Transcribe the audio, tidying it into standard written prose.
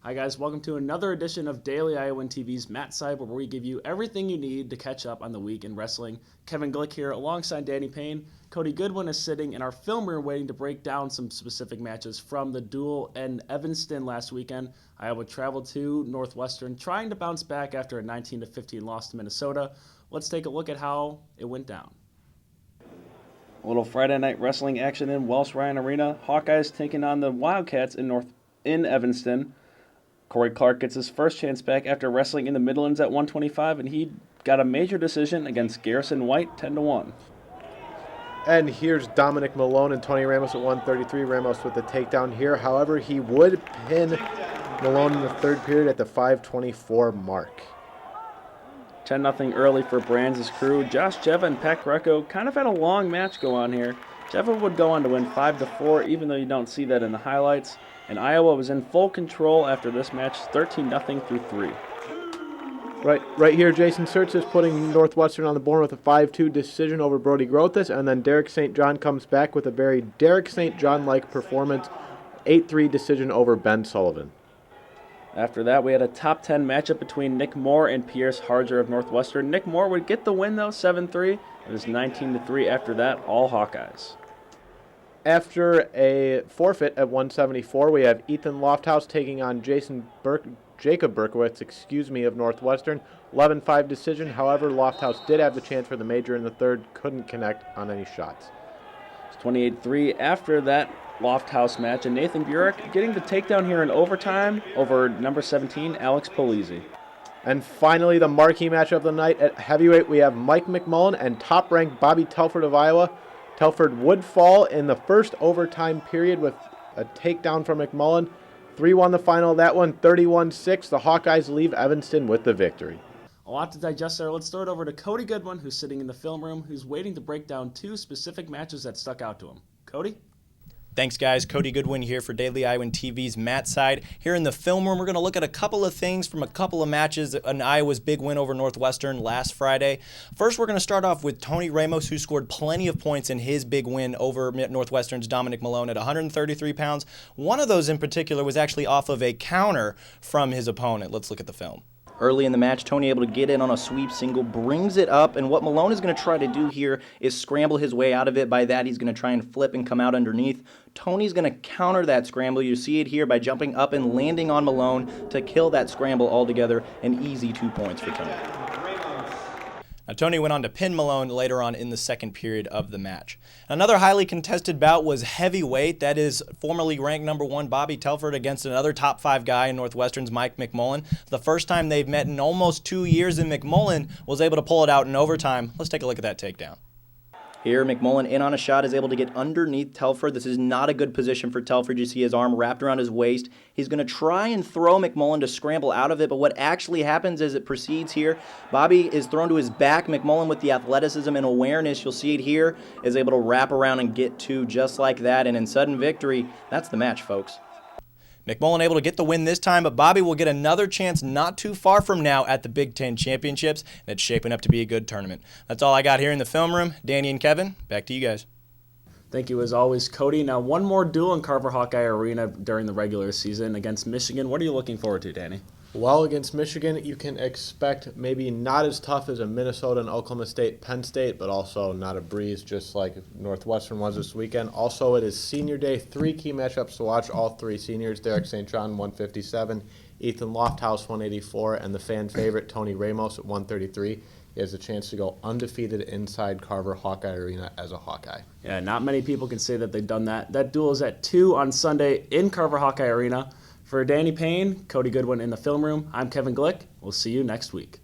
Hi guys, welcome to another edition of Daily Iowan TV's Matside, where we give you everything you need to catch up on the week in wrestling. Kevin Glick here alongside Danny Payne. Cody Goodwin is sitting in our film room waiting to break down some specific matches from the duel in Evanston last weekend. Iowa traveled to Northwestern, trying to bounce back after a 19-15 loss to Minnesota. Let's take a look at how it went down. A little Friday night wrestling action in Welsh Ryan Arena. Hawkeyes taking on the Wildcats in Evanston. Corey Clark gets his first chance back after wrestling in the Midlands at 125, and he got a major decision against Garrison White, 10-1. And here's Dominic Malone and Tony Ramos at 133. Ramos with the takedown here. However, he would pin Malone in the third period at the 5:24 mark. 10-0 early for Brands' crew. Josh Jeva and Pat Greco kind of had a long match go on here. Jeva would go on to win 5-4, even though you don't see that in the highlights. And Iowa was in full control after this match, 13-0 through 3. Right here, Jason Surtz is putting Northwestern on the board with a 5-2 decision over Brody Grothus, and then Derek St. John comes back with a very Derek St. John-like performance, 8-3 decision over Ben Sullivan. After that, we had a top 10 matchup between Nick Moore and Pierce Harger of Northwestern. Nick Moore would get the win, though, 7-3. It was 19-3 after that, all Hawkeyes. After a forfeit at 174, we have Ethan Lofthouse taking on Jacob Berkowitz, of Northwestern. 11-5 decision. However, Lofthouse did have the chance for the major in the third, couldn't connect on any shots. It's 28-3 after that Lofthouse match, and Nathan Burek getting the takedown here in overtime over number 17, Alex Polizzi. And finally, the marquee match of the night at heavyweight, we have Mike McMullen and top-ranked Bobby Telford of Iowa. Telford would fall in the first overtime period with a takedown from McMullen. 3-1 the final of that one, 31-6. The Hawkeyes leave Evanston with the victory. A lot to digest there. Let's throw it over to Cody Goodwin, who's sitting in the film room, who's waiting to break down two specific matches that stuck out to him. Cody? Thanks, guys. Cody Goodwin here for Daily Iowan TV's Matside. Here in the film room, we're going to look at a couple of things from a couple of matches in Iowa's big win over Northwestern last Friday. First, we're going to start off with Tony Ramos, who scored plenty of points in his big win over Northwestern's Dominic Malone at 133 pounds. One of those in particular was actually off of a counter from his opponent. Let's look at the film. Early in the match, Tony able to get in on a sweep single, brings it up, and what Malone is going to try to do here is scramble his way out of it. By that, he's going to try and flip and come out underneath. Tony's going to counter that scramble. You see it here by jumping up and landing on Malone to kill that scramble altogether. An easy 2 points for Tony. Now, Tony went on to pin Malone later on in the second period of the match. Another highly contested bout was heavyweight. That is formerly ranked number 1 Bobby Telford against another top 5 guy in Northwestern's Mike McMullen. The first time they've met in almost 2 years, and McMullen was able to pull it out in overtime. Let's take a look at that takedown. Here, McMullen in on a shot is able to get underneath Telford. This is not a good position for Telford. You see his arm wrapped around his waist. He's going to try and throw McMullen to scramble out of it, but what actually happens as it proceeds here, Bobby is thrown to his back. McMullen, with the athleticism and awareness, you'll see it here, is able to wrap around and get two just like that, and in sudden victory, that's the match, folks. McMullen able to get the win this time, but Bobby will get another chance not too far from now at the Big Ten Championships, and it's shaping up to be a good tournament. That's all I got here in the film room. Danny and Kevin, back to you guys. Thank you as always, Cody. Now, one more duel in Carver Hawkeye Arena during the regular season against Michigan. What are you looking forward to, Danny? Well, against Michigan, you can expect maybe not as tough as a Minnesota and Oklahoma State, Penn State, but also not a breeze just like Northwestern was this weekend. Also, it is senior day, 3 key matchups to watch, all 3 seniors. Derek St. John, 157, Ethan Lofthouse, 184, and the fan favorite, Tony Ramos, at 133. He has a chance to go undefeated inside Carver Hawkeye Arena as a Hawkeye. Yeah, not many people can say that they've done that. That duel is at 2 on Sunday in Carver Hawkeye Arena. For Danny Payne, Cody Goodwin in the film room, I'm Kevin Glick. We'll see you next week.